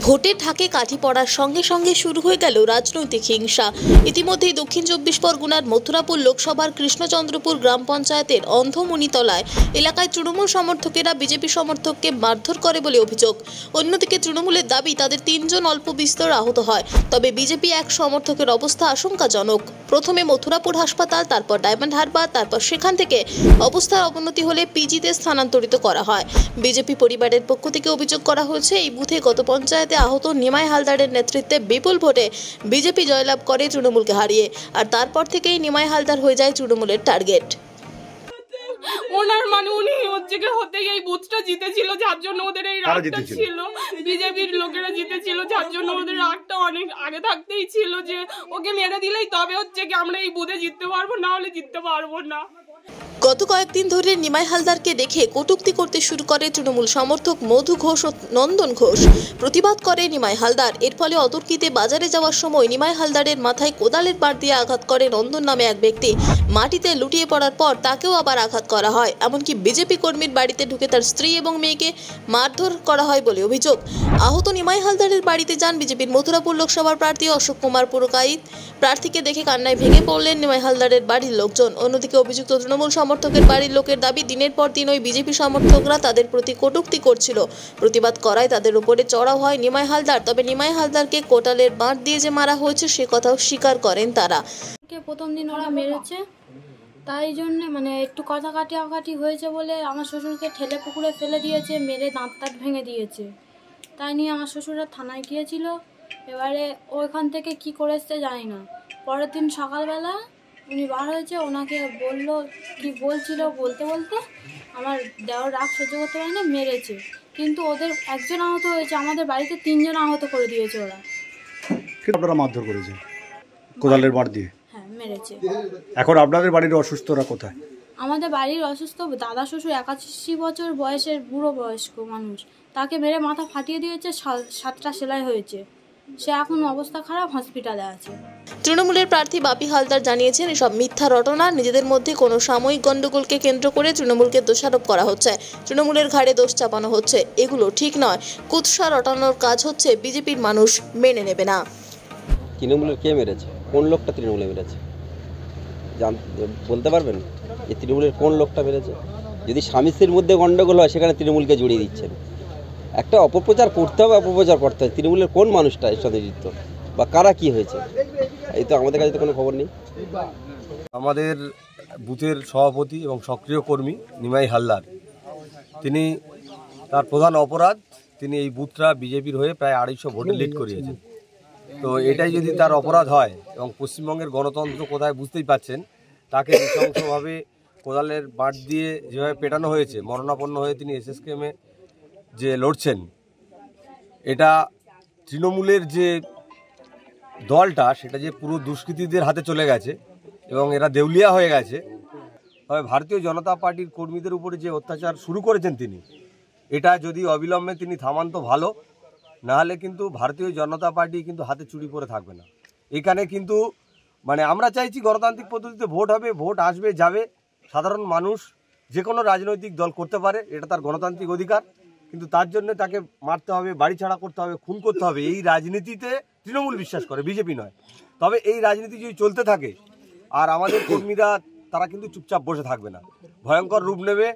ভোটের ঢাকে কাঠি পড়ার সঙ্গে সঙ্গে শুরু হয়ে গেল রাজনৈতিক হিংসা। ইতিমধ্যেই দক্ষিণ চব্বিশ পরগনার মথুরাপুর লোকসভার কৃষ্ণচন্দ্রপুর গ্রাম পঞ্চায়েতের অন্ধমণিতলায় এলাকায় তৃণমূল সমর্থকেরা বিজেপি সমর্থককে মারধর করে বলে অভিযোগ। অন্যদিকে তৃণমূলের দাবি তাদের 3 জন অল্প বিস্তর আহত হয়, তবে বিজেপি এক সমর্থকের অবস্থা আশঙ্কাজনক। প্রথমে মথুরাপুর হাসপাতাল, তারপর ডায়মন্ড হারবার, তারপর সেখান থেকে অবস্থার অবনতি হলে পিজিতে স্থানান্তরিত করা হয়। বিজেপি পরিবারের পক্ষ থেকে অভিযোগ করা হয়েছে, এই বুথে গত পঞ্চায়েতে আহত নিমাই হালদারের নেতৃত্বে বিপুল ভোটে বিজেপি জয়লাভ করে তৃণমূলকে হারিয়ে, আর তারপর থেকেই নিমাই হালদার হয়ে যায় তৃণমূলের টার্গেট। ওনার মানে উনি হচ্ছে কি হতে এই বুথটা জিতেছিল, যার জন্য ওদের এই রাগটা ছিল। বিজেপির লোকেরা জিতেছিল, যার জন্য ওদের রাগটা অনেক আগে থাকতেই ছিল যে ওকে মেরে দিলেই তবে হচ্ছে কি আমরা এই বুথে জিততে পারবো, না হলে জিততে পারবো না। গত কয়েকদিন ধরে নিমাই হালদারকে দেখে কটূক্তি করতে শুরু করে তৃণমূল সমর্থক মধু ঘোষ ও নন্দন ঘোষ। প্রতিবাদ করে নিমাই হালদার। এর ফলে অতর্কিতে বাজারে যাওয়ার সময় নিমাই হালদারের মাথায় কোদালের বাট দিয়ে আঘাত করে নন্দন নামে এক ব্যক্তি। মাটিতে লুটিয়ে পড়ার পর তাকেও আবার আঘাত করা হয়। এমনকি বিজেপি কর্মীর বাড়িতে ঢুকে তার স্ত্রী এবং মেয়েকে মারধর করা হয় বলে অভিযোগ। আহত নিমাই হালদারের বাড়িতে যান বিজেপির মথুরাপুর লোকসভার প্রার্থী অশোক কুমার পুরকাইত। প্রার্থীকে দেখে কান্নায় ভেঙে পড়লেন নিমাই হালদারের বাড়ির লোকজন। অন্যদিকে অভিযুক্ত তৃণমূল সমর্থকের বাড়ির লোকের দাবি, দিনের পর দিন ওই বিজেপি সমর্থকরা তাদের প্রতি কটূক্তি করছিল। প্রতিবাদ করায় তাদের উপরে চড়াও হয় নিমাই হালদার। তবে নিমাই হালদারকে কোটালের বাঁট দিয়ে যে মারা হয়েছে সে কথাও স্বীকার করেন তারা। প্রথম দিন ওরা মেরেছে, তাই জন্য মানে একটু কথা কাটাকাটি হয়েছে বলে আমার শ্বশুরকে ঠেলে পুকুরে ফেলে দিয়েছে, মেরে দাঁত ভেঙে দিয়েছে। তাই নিয়ে আমার শ্বশুররা থানায় গিয়েছিল। এবারে ওইখান থেকে কি করেছে জানি না। পরের দিন সকালবেলা উনি বার হয়েছে, ওনাকে বললো কি বলছিল, বলতে বলতে আমার দেওয়ার রাগ সহ্য করতে পারে না, মেরেছে। কিন্তু ওদের একজন আহত হয়েছে, আমাদের বাড়িতে 3 জন আহত করে দিয়েছে ওরা। আপনারা মারধর করেছে কোদালের বাট দিয়ে? হ্যাঁ, মেরেছে। এখন আপনাদের বাড়ির অসুস্থরা কোথায়? আমাদের বাড়ির অসুস্থ দাদা শ্বশুর 81 বছর বয়সের বুড়ো বয়স্ক মানুষ, তাকে মেরে মাথা ফাটিয়ে দিয়েছে, 7টা সেলাই হয়েছে। সে এখন অবস্থা খারাপ, হসপিটালে আছে। তৃণমূলের প্রার্থী বাপি হালদার জানিয়েছেন, এসব মিথ্যা রটনা। নিজেদের মধ্যে কোনো সাময়িক গণ্ডগোলকে কেন্দ্র করে তৃণমূলকে দোষারোপ করা হচ্ছে, তৃণমূলের ঘাড়ে দোষ চাপানো হচ্ছে। এগুলো ঠিক নয়। কুৎসা রটানোর কাজ হচ্ছে, বিজেপির মানুষ মেনে নেবে না। তৃণমূলের কে মেরেছে? কোন লোকটা তৃণমূলে মেরেছে বলতে পারবেন? এই তৃণমূলের কোন লোকটা মেরেছে? যদি স্বামী স্ত্রীর মধ্যে গণ্ডগোল হয় সেখানে তৃণমূলকে জড়িয়ে দিচ্ছেন। একটা অপপ্রচার করতে হবে, অপপ্রচার করতে হবে। তৃণমূলের কোন মানুষটা এর সাথে যুক্ত বা কারা কি হয়েছে, এই তো আমাদের কাছে তো কোনো খবর নেই। আমাদের বুথের সভাপতি এবং সক্রিয় কর্মী নিমাই হালদার, তিনি তার প্রধান অপরাধ, তিনি এই বুথটা বিজেপির হয়ে প্রায় 250 ভোটে লিড করিয়েছেন। তো এটাই যদি তার অপরাধ হয়, এবং পশ্চিমবঙ্গের গণতন্ত্র কোথায় বুঝতেই পাচ্ছেন, তাকে নৃশংসভাবে কোদালের বাট দিয়ে যেভাবে পেটানো হয়েছে, মরণাপন্ন হয়ে তিনি এসএসকেএমে যে লড়ছেন, এটা তৃণমূলের যে দলটা সেটা যে পুরো দুষ্কৃতীদের হাতে চলে গেছে এবং এরা দেউলিয়া হয়ে গেছে। তবে ভারতীয় জনতা পার্টির কর্মীদের উপরে যে অত্যাচার শুরু করেছেন তিনি, এটা যদি অবিলম্বে তিনি থামান তো ভালো, নাহলে কিন্তু ভারতীয় জনতা পার্টি কিন্তু হাতে চুরি করে থাকবে না। এখানে কিন্তু মানে আমরা চাইছি গণতান্ত্রিক পদ্ধতিতে ভোট হবে, ভোট আসবে যাবে, সাধারণ মানুষ যে কোনো রাজনৈতিক দল করতে পারে, এটা তার গণতান্ত্রিক অধিকার। কিন্তু তার জন্য তাকে মারতে হবে, বাড়ি ছাড়া করতে হবে, খুন করতে হবে, এই রাজনীতিতে তৃণমূল বিশ্বাস করে, বিজেপি নয়। তবে এই রাজনীতি যদি চলতে থাকে আর আমাদের কর্মীরা তারা কিন্তু চুপচাপ বসে থাকবে না, ভয়ঙ্কর রূপ নেবে।